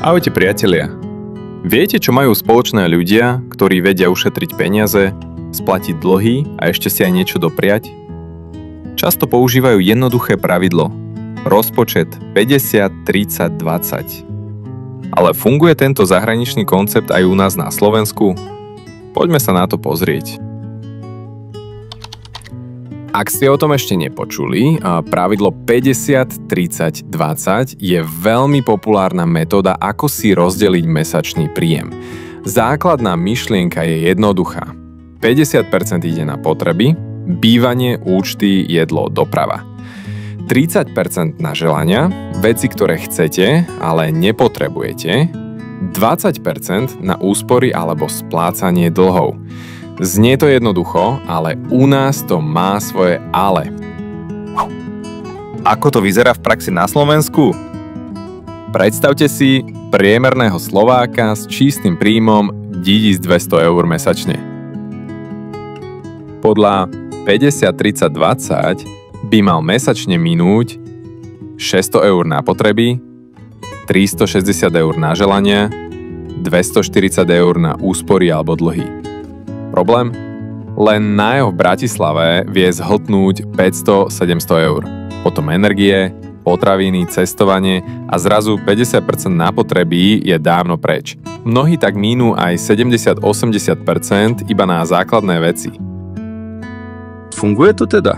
Ahojte priatelia. Viete, čo majú spoločné ľudia, ktorí vedia ušetriť peniaze, splatiť dlhy a ešte si aj niečo dopriať? Často používajú jednoduché pravidlo. Rozpočet 50, 30, 20. Ale funguje tento zahraničný koncept aj u nás na Slovensku? Poďme sa na to pozrieť. Ak ste o tom ešte nepočuli, pravidlo 50, 30, 20 je veľmi populárna metóda, ako si rozdeliť mesačný príjem. Základná myšlienka je jednoduchá. 50% ide na potreby, bývanie, účty, jedlo, doprava. 30% na želania, veci, ktoré chcete, ale nepotrebujete. 20% na úspory alebo splácanie dlhov. Znie to jednoducho, ale u nás to má svoje ale. Ako to vyzerá v praxi na Slovensku? Predstavte si priemerného Slováka s čistým príjmom 1200 eur mesačne. Podľa 50, 30, 20 by mal mesačne minúť 600 eur na potreby, 360 eur na želania, 240 eur na úspory alebo dlhy. Problém? Len na jeho v Bratislave vie zhltnúť 500-700 eur. Potom energie, potraviny, cestovanie a zrazu 50% na potreby je dávno preč. Mnohí tak minú aj 70-80% iba na základné veci. Funguje to teda?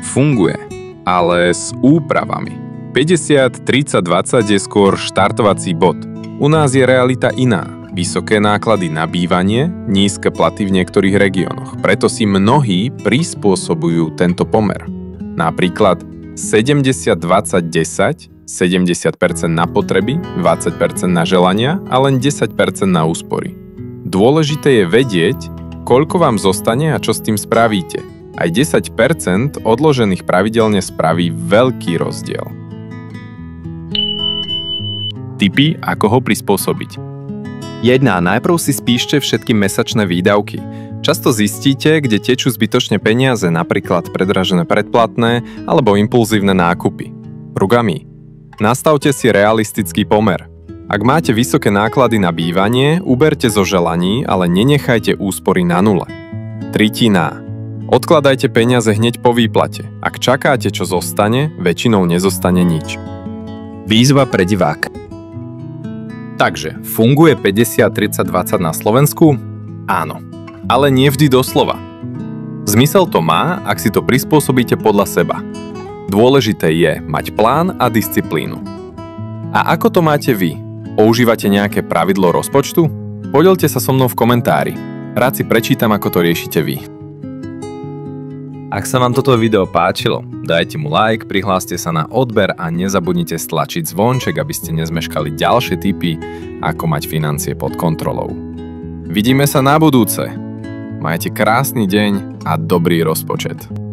Funguje, ale s úpravami. 50, 30, 20 je skôr štartovací bod. U nás je realita iná. Vysoké náklady na bývanie, nízke platy v niektorých regiónoch. Preto si mnohí prispôsobujú tento pomer. Napríklad 70-20-10, 70% na potreby, 20% na želania a len 10% na úspory. Dôležité je vedieť, koľko vám zostane a čo s tým spravíte. Aj 10% odložených pravidelne spraví veľký rozdiel. Tipy, ako ho prispôsobiť. 1. Najprv si spíšte všetky mesačné výdavky. Často zistíte, kde tečú zbytočne peniaze, napríklad predražené predplatné alebo impulzívne nákupy. Rugami. Nastavte si realistický pomer. Ak máte vysoké náklady na bývanie, uberte zo želaní, ale nenechajte úspory na nule. 3. Odkladajte peniaze hneď po výplate. Ak čakáte, čo zostane, väčšinou nezostane nič. Výzva pre diváka. Takže, funguje 50, 30, 20 na Slovensku? Áno, ale nie vždy doslova. Zmysel to má, ak si to prispôsobíte podľa seba. Dôležité je mať plán a disciplínu. A ako to máte vy? Používate nejaké pravidlo rozpočtu? Podelte sa so mnou v komentári. Rád si prečítam, ako to riešite vy. Ak sa vám toto video páčilo, dajte mu like, prihláste sa na odber a nezabudnite stlačiť zvonček, aby ste nezmeškali ďalšie tipy, ako mať financie pod kontrolou. Vidíme sa na budúce. Majte krásny deň a dobrý rozpočet.